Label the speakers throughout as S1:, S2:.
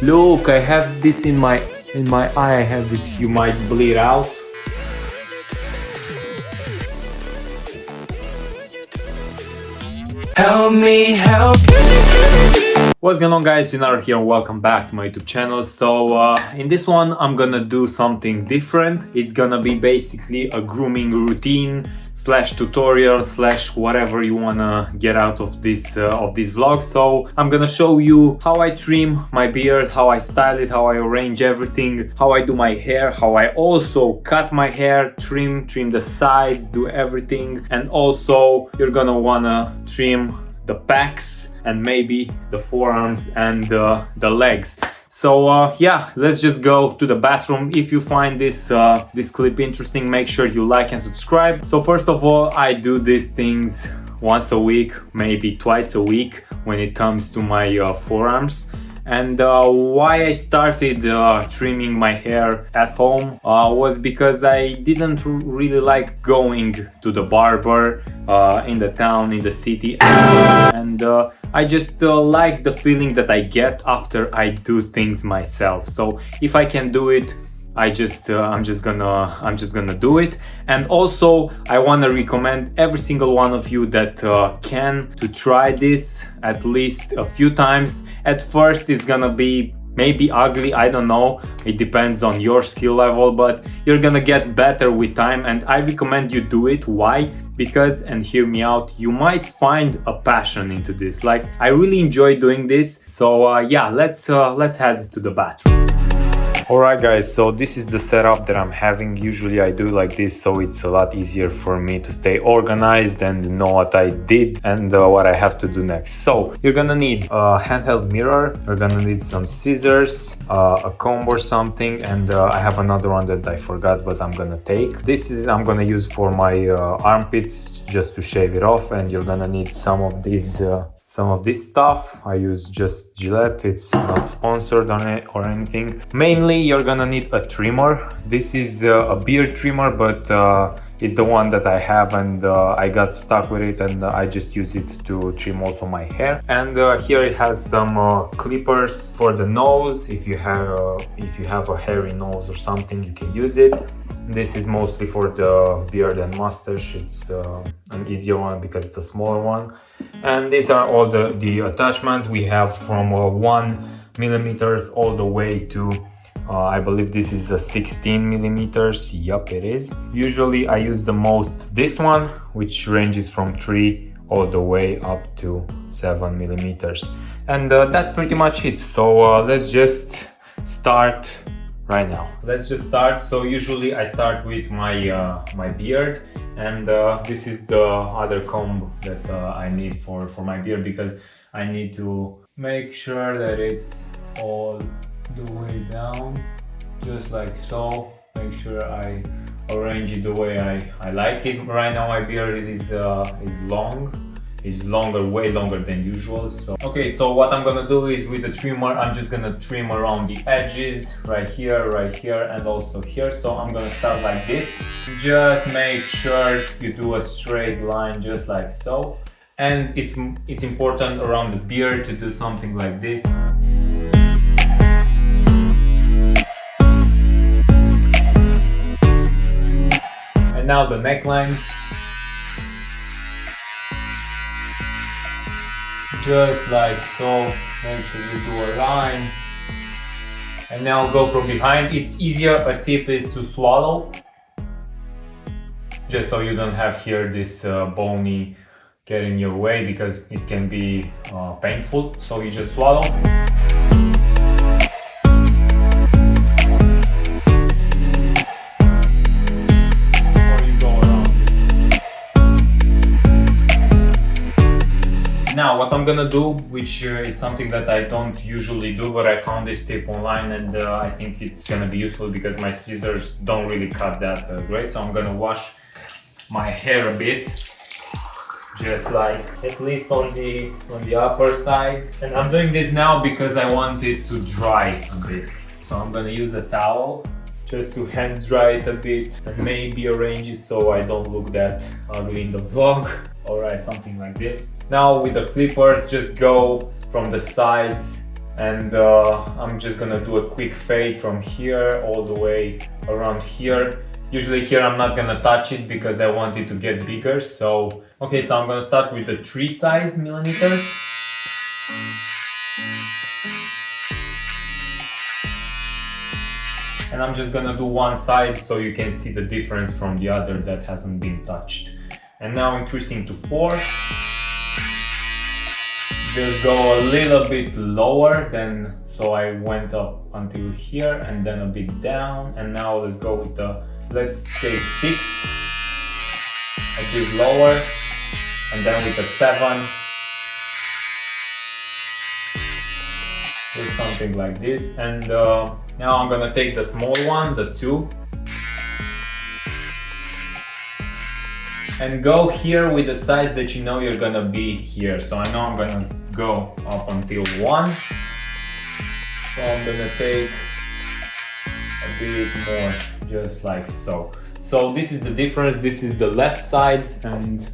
S1: Look, I have this in my eye. I have this. You might bleed out.
S2: Help me help.
S1: What's going on, guys? Genaro here and welcome back to my YouTube channel. So in this one I'm gonna do something different. It's gonna be basically a grooming routine slash tutorial slash whatever you wanna get out of this vlog. So I'm gonna show you how I trim my beard, how I style it, how I arrange everything, how I do my hair, how I also cut my hair, trim the sides, do everything. And also you're gonna wanna trim the pecs and maybe the forearms and the legs. So yeah, let's just go to the bathroom. If you find this clip interesting, make sure you like and subscribe. So first of all, I do these things once a week, maybe twice a week when it comes to my forearms. And why I started trimming my hair at home was because I didn't really like going to the barber in the town, in the city, and I just like the feeling that I get after I do things myself. So if I can do it, I'm just gonna do it. And also I want to recommend every single one of you that can to try this at least a few times. At first it's gonna be maybe ugly, I don't know, it depends on your skill level, but you're gonna get better with time, and I recommend you do it. Why? Because, and hear me out, you might find a passion into this. Like, I really enjoy doing this. So yeah, let's head to the bathroom. Alright guys, so this is the setup that I'm having. Usually I do like this, so it's a lot easier for me to stay organized and know what I did and what I have to do next. So you're gonna need a handheld mirror, you're gonna need some scissors, a comb or something, and I have another one that I forgot but I'm gonna take. I'm gonna use for my armpits, just to shave it off, and you're gonna need some of this stuff. I use just Gillette, it's not sponsored on it or anything. Mainly you're gonna need a trimmer. This is a beard trimmer, but it's the one that I have, and I got stuck with it, and I just use it to trim also my hair. And here it has some clippers for the nose. If you have a hairy nose or something, you can use it. This is mostly for the beard and mustache. It's an easier one because it's a smaller one. And these are all the attachments we have, from 1mm all the way to I believe this is a 16mm. Yup, it is. Usually I use the most this one, which ranges from 3 all the way up to 7mm. And that's pretty much it. So let's just start right now. Let's just start. So usually I start with my my beard, and this is the other comb that I need for my beard, because I need to make sure that it's all the way down, just like so. Make sure I arrange it the way I like it. Right now my beard is long. It's longer, way longer than usual. So okay, so what I'm gonna do is, with the trimmer, I'm just gonna trim around the edges, right here, and also here. So I'm gonna start like this. Just make sure you do a straight line, just like so. And it's important around the beard to do something like this. And now the neckline. Just like so. Make sure you do a line. And now go from behind. It's easier. A tip is to swallow, just so you don't have here this bony get in your way, because it can be painful. So you just swallow. Now what I'm gonna do, which is something that I don't usually do, but I found this tip online, and I think it's gonna be useful because my scissors don't really cut that great. So I'm gonna wash my hair a bit, just like at least on the upper side. And I'm doing this now because I want it to dry a bit. So I'm gonna use a towel just to hand dry it a bit and maybe arrange it so I don't look that ugly in the vlog. Alright, something like this. Now with the clippers, just go from the sides and I'm just gonna do a quick fade from here all the way around here. Usually here I'm not gonna touch it because I want it to get bigger. So okay, so I'm gonna start with the tree size millimeters. And I'm just gonna do one side so you can see the difference from the other that hasn't been touched. And now increasing to 4. Just go a little bit lower than, so I went up until here and then a bit down. And now let's go with the, let's say 6, a bit lower, and then with a 7. Do something like this, and now I'm gonna take the small one, the 2, and go here with the size that you know you're gonna be here. So I know I'm gonna go up until 1, so I'm gonna take a bit more, just like so. So this is the difference. This is the left side and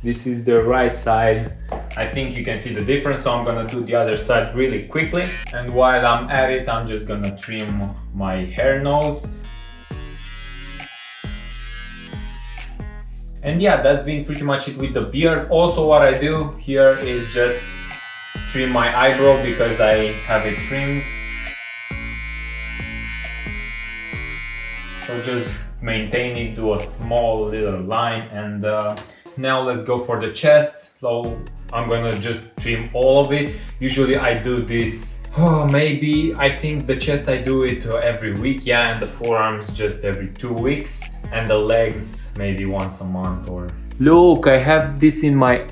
S1: this is the right side. I think you can see the difference, so I'm gonna do the other side really quickly. And while I'm at it, I'm just gonna trim my hair nose. And yeah, that's been pretty much it with the beard. Also what I do here is just trim my eyebrow because I have it trimmed. So just maintain it, do a small little line, and now let's go for the chest. So I'm gonna just trim all of it. Usually I do this, maybe, I think the chest I do it every week, yeah, and the forearms just every 2 weeks, and the legs maybe once a month. Or look, I have this in my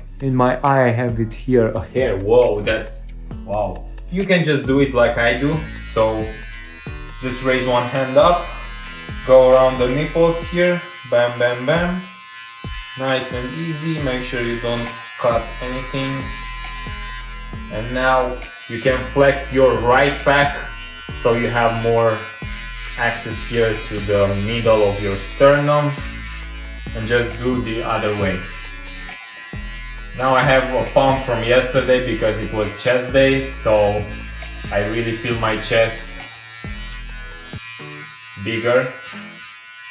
S1: eye, I have it here, a hair. Whoa, that's, wow. You can just do it like I do. So just raise one hand up, go around the nipples here, bam, bam, bam. Nice and easy, make sure you don't cut anything. And now you can flex your right back so you have more access here to the middle of your sternum, and just do the other way. Now I have a pump from yesterday because it was chest day, so I really feel my chest bigger.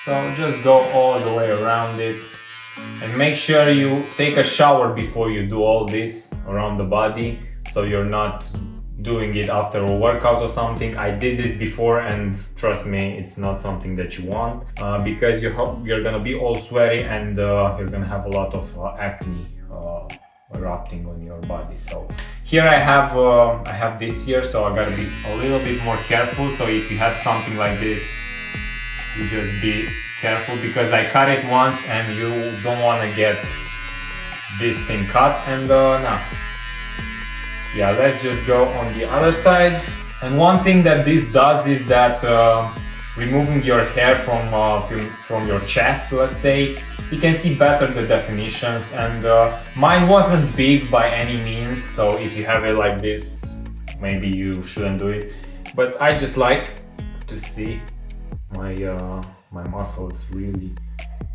S1: So just go all the way around it. And make sure you take a shower before you do all this around the body, so you're not doing it after a workout or something. I did this before, and trust me, it's not something that you want, because you're gonna be all sweaty, and you're gonna have a lot of acne erupting on your body. So here I have this here, so I gotta be a little bit more careful. So if you have something like this, you just be careful, because I cut it once and you don't want to get this thing cut. And now, yeah, let's just go on the other side. And one thing that this does is that removing your hair from your chest, let's say, you can see better the definitions. And mine wasn't big by any means, so if you have it like this, maybe you shouldn't do it. But I just like to see my muscles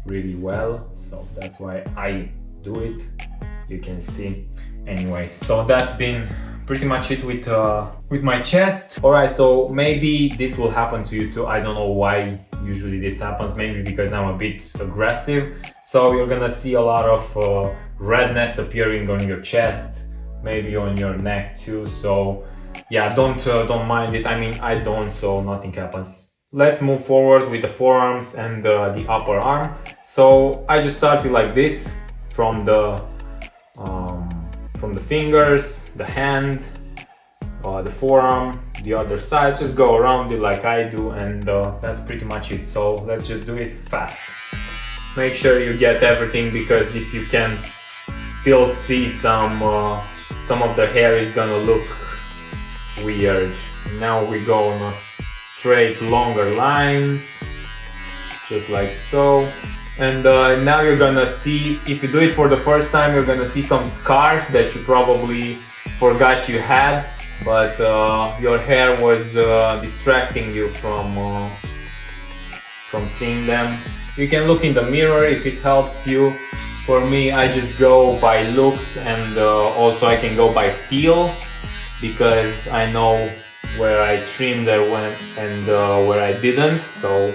S1: really well, so that's why I do it. You can see. Anyway, so that's been pretty much it with my chest. Alright, so maybe this will happen to you too. I don't know why usually this happens, maybe because I'm a bit aggressive. So you're gonna see a lot of redness appearing on your chest, maybe on your neck too. So yeah, don't mind it. I mean, I don't, so nothing happens. Let's move forward with the forearms and the upper arm. So I just started like this, from the fingers, the hand, the forearm, the other side. Just go around it like I do, and that's pretty much it. So let's just do it fast. Make sure you get everything, because if you can still see some of the hair is gonna look weird. Now we go on a straight longer lines, just like so. And now you're gonna see, if you do it for the first time, you're gonna see some scars that you probably forgot you had, but your hair was distracting you from seeing them. You can look in the mirror if it helps you. For me, I just go by looks, and also I can go by feel. because I know where I trimmed and where I didn't. So,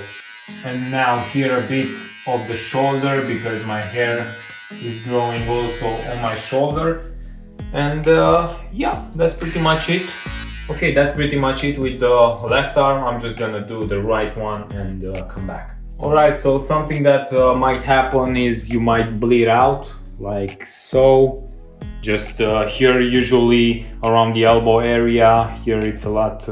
S1: and now here a bit of the shoulder because my hair is growing also on my shoulder. And yeah, that's pretty much it. Okay, that's pretty much it with the left arm. I'm just gonna do the right one and come back. Alright, so something that might happen is you might bleed out like so. Just here, usually around the elbow area. Here it's a lot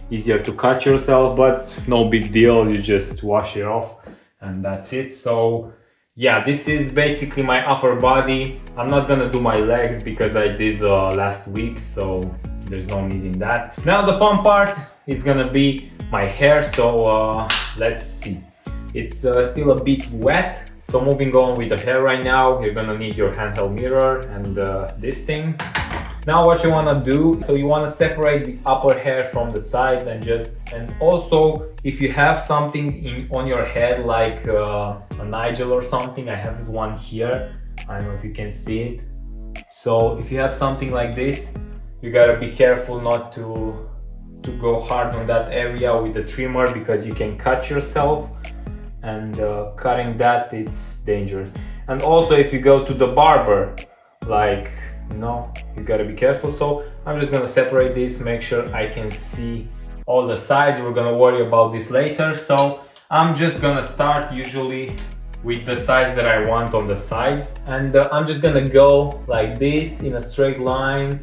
S1: easier to cut yourself, but no big deal, you just wash it off and that's it. So yeah, this is basically my upper body. I'm not gonna do my legs because I did last week, so there's no need in that. Now the fun part is gonna be my hair, so let's see. It's still a bit wet. So moving on with the hair right now, you're gonna need your handheld mirror and this thing. Now what you wanna do, so you wanna separate the upper hair from the sides and also if you have something on your head like a Nigel or something, I have one here, I don't know if you can see it. So if you have something like this, you gotta be careful not to go hard on that area with the trimmer because you can cut yourself. And cutting that, it's dangerous. And also if you go to the barber, like, you know, you gotta be careful. So I'm just gonna separate this, make sure I can see all the sides. We're gonna worry about this later. So I'm just gonna start usually with the sides that I want on the sides. And I'm just gonna go like this in a straight line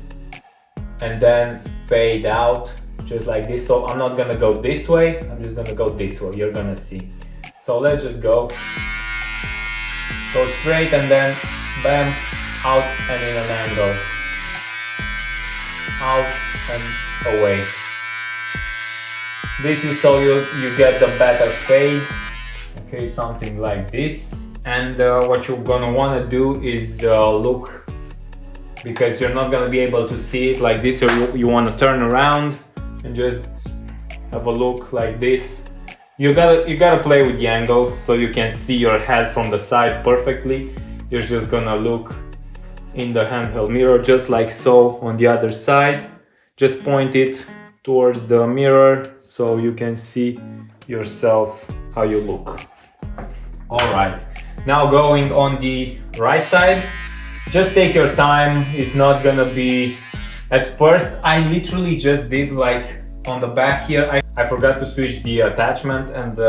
S1: and then fade out just like this. So I'm not gonna go this way, I'm just gonna go this way, you're gonna see. So let's just go straight and then bam, out and in an angle, out and away. This is so you get the better fade. Okay, something like this. And what you're gonna wanna do is look, because you're not gonna be able to see it like this, or you wanna turn around and just have a look like this. You gotta play with the angles so you can see your head from the side perfectly. You're just gonna look in the handheld mirror just like so on the other side. Just point it towards the mirror so you can see yourself how you look. Alright, now going on the right side, just take your time. It's not gonna be, at first I literally just did like on the back here, I forgot to switch the attachment and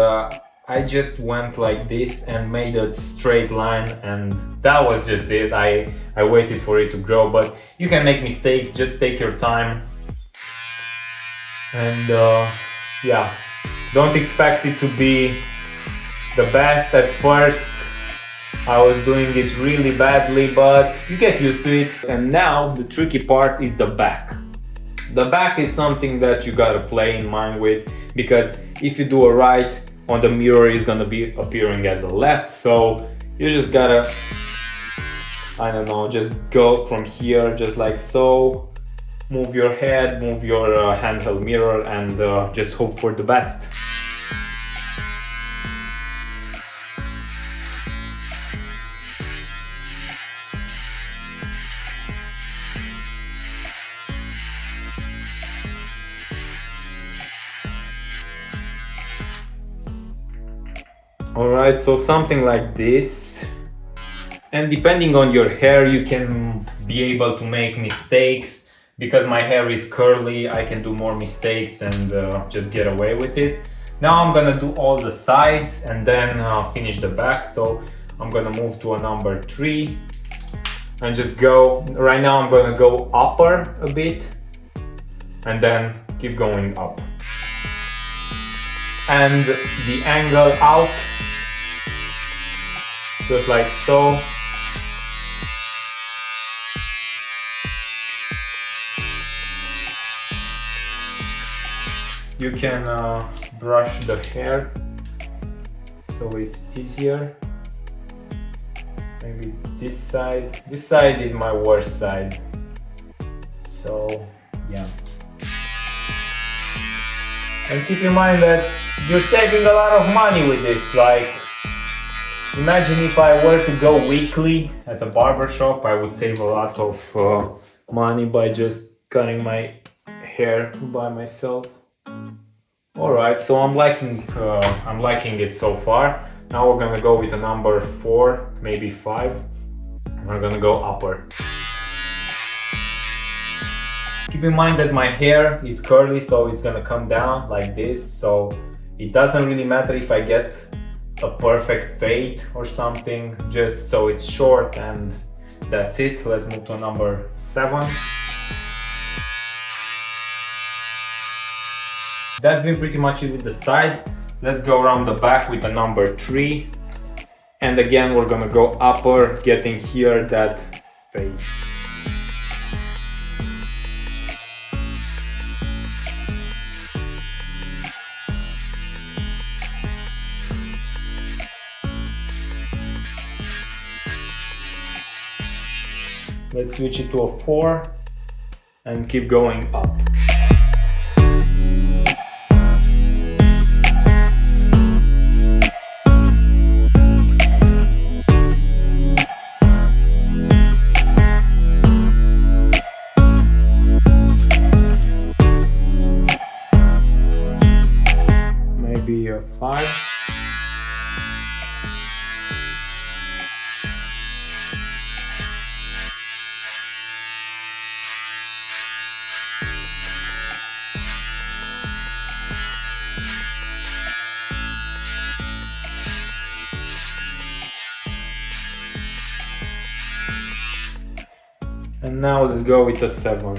S1: I just went like this and made a straight line, and that was just it. I waited for it to grow, but you can make mistakes, just take your time. And yeah, don't expect it to be the best at first. I was doing it really badly, but you get used to it. And now the tricky part is the back. The back is something that you gotta play in mind with, because if you do a right on the mirror, it's gonna be appearing as a left. So you just gotta, I don't know, just go from here, just like so. Move your head, move your handheld mirror, and just hope for the best. Alright, so something like this. And depending on your hair, you can be able to make mistakes. Because my hair is curly, I can do more mistakes and just get away with it. Now I'm gonna do all the sides and then finish the back. So I'm gonna move to a number 3 and just go. Right now I'm gonna go upper a bit and then keep going up. And the angle out, just like so. You can brush the hair so it's easier. Maybe this side. This side is my worst side. So yeah. And keep in mind that you're saving a lot of money with this. Like, imagine if I were to go weekly at a barber shop, I would save a lot of money by just cutting my hair by myself. Alright, so I'm liking it so far. Now we're gonna go with a number 4, maybe 5. We're gonna go upper. Keep in mind that my hair is curly, so it's gonna come down like this, so it doesn't really matter if I get a perfect fade or something, just so it's short, and that's it. Let's move to number 7. That's been pretty much it with the sides. Let's go around the back with the number 3. And again, we're gonna go upper, getting here that fade. Let's switch it to a 4 and keep going up. Maybe a 5. And now let's go with a 7.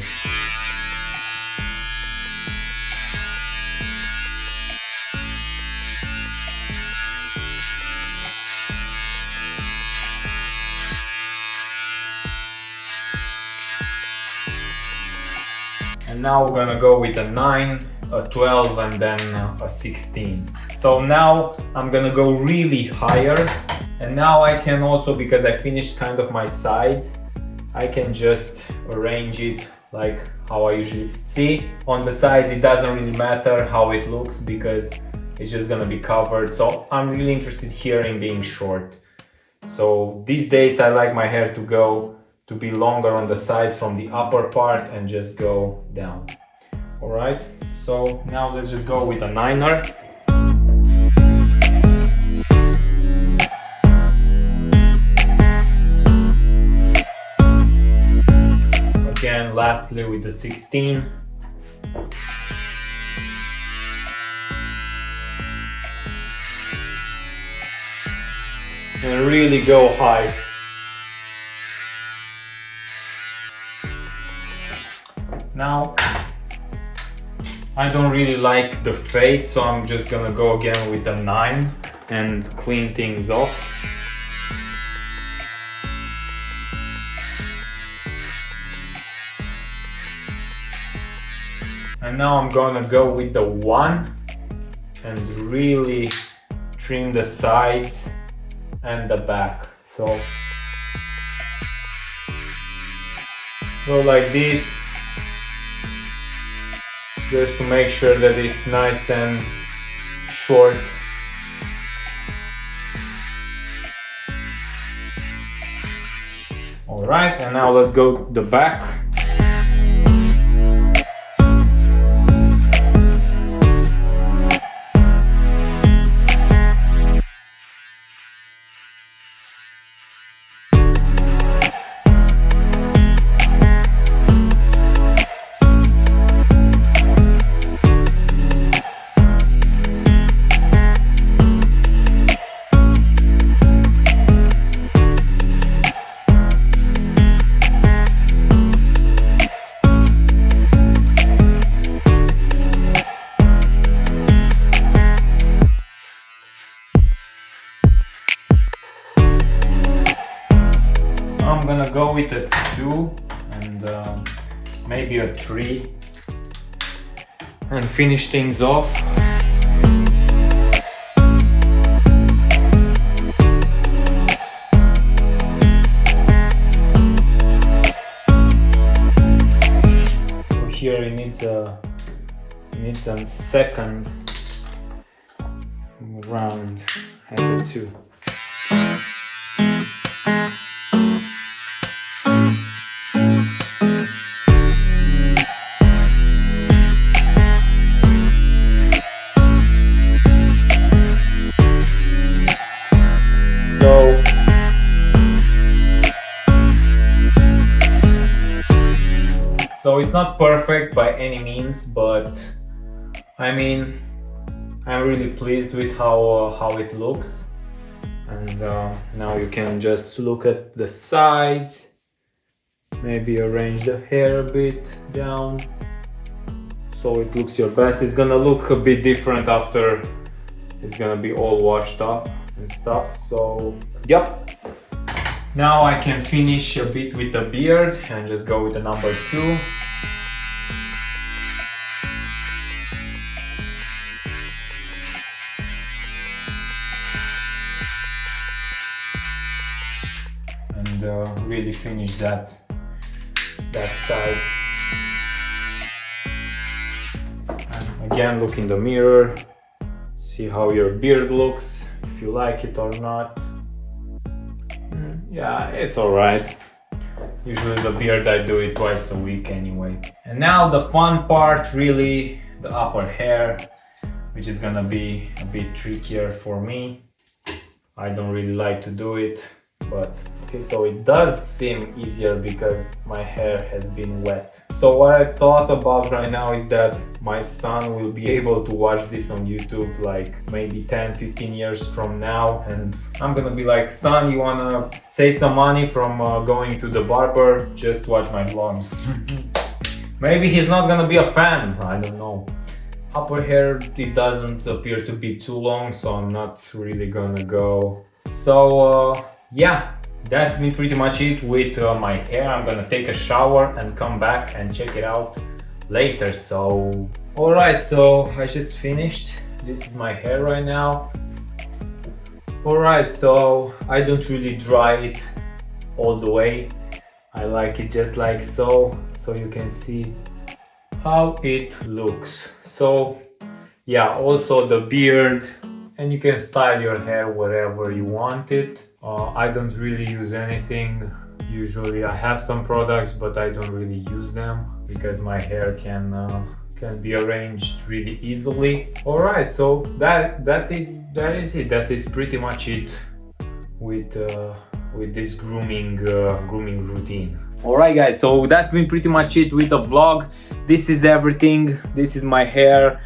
S1: And now we're gonna go with a 9, a 12, and then a 16. So now I'm gonna go really higher. And now I can also, because I finished kind of my sides, I can just arrange it like how I usually see. On the sides it doesn't really matter how it looks because it's just gonna be covered. So I'm really interested here in being short. So these days I like my hair to be longer on the sides from the upper part and just go down. Alright, so now let's just go with a 9er. Again, lastly with the 16. And really go high. Now, I don't really like the fade, so I'm just gonna go again with a 9 and clean things off. And now I'm gonna go with the 1 and really trim the sides and the back. So go like this, just to make sure that it's nice and short. Alright, and now let's go the back. I'm gonna go with a 2 and maybe a 3 and finish things off. So here it needs a second round at a 2. it's not perfect by any means, but I mean, I'm really pleased with how it looks. And now you can just look at the sides, maybe arrange the hair a bit down so it looks your best. It's gonna look a bit different after it's gonna be all washed up and stuff. So yep, now I can finish a bit with the beard and just go with the number 2. And really finish that side. And again, look in the mirror, see how your beard looks, if you like it or not. Yeah, it's alright. Usually the beard I do it twice a week anyway. And now the fun part, really, the upper hair, which is gonna be a bit trickier for me. I don't really like to do it, but okay, so it does seem easier because my hair has been wet. So what I thought about right now is that my son will be able to watch this on YouTube like maybe 10-15 years from now, and I'm gonna be like, son, you wanna save some money from going to the barber? Just watch my vlogs. Maybe he's not gonna be a fan, I don't know. Upper hair, it doesn't appear to be too long, so I'm not really gonna go. So yeah, that's been pretty much it with my hair. I'm gonna take a shower and come back and check it out later. So alright, so I just finished. This is my hair right now. Alright, so I don't really dry it all the way. I like it just like so you can see how it looks. So yeah, also the beard, and you can style your hair wherever you want it. I don't really use anything. Usually I have some products, but I don't really use them because my hair can be arranged really easily. Alright, so that is it. That is pretty much it with this grooming routine. Alright guys, so that's been pretty much it with the vlog. This is everything. This is my hair.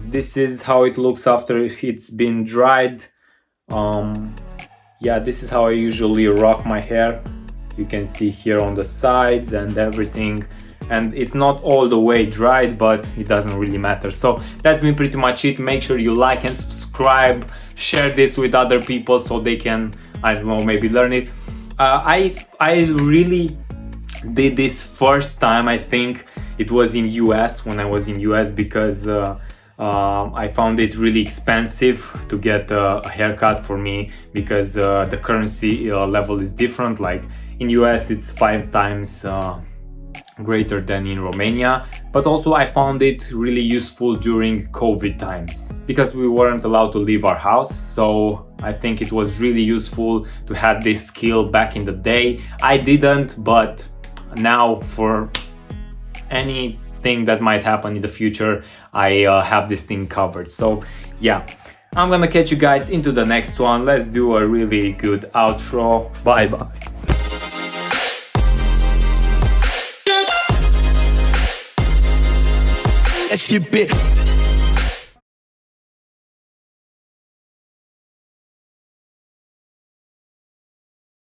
S1: This is how it looks after it's been dried. Yeah, this is how I usually rock my hair. You can see here on the sides and everything. And it's not all the way dried, but it doesn't really matter. So that's been pretty much it. Make sure you like and subscribe. Share this with other people so they can, I don't know, maybe learn it. I really did this first time, I think it was in US, when I was in US, because I found it really expensive to get a haircut for me, because the currency level is different. Like in US it's 5 times greater than in Romania, but also I found it really useful during COVID times because we weren't allowed to leave our house. So I think it was really useful to have this skill back in the day. I didn't, but now for anything that might happen in the future, I have this thing covered. So yeah, I'm gonna catch you guys into the next one. Let's do a really good outro. Bye bye.
S2: 𝘕𝘂𝗿𝘼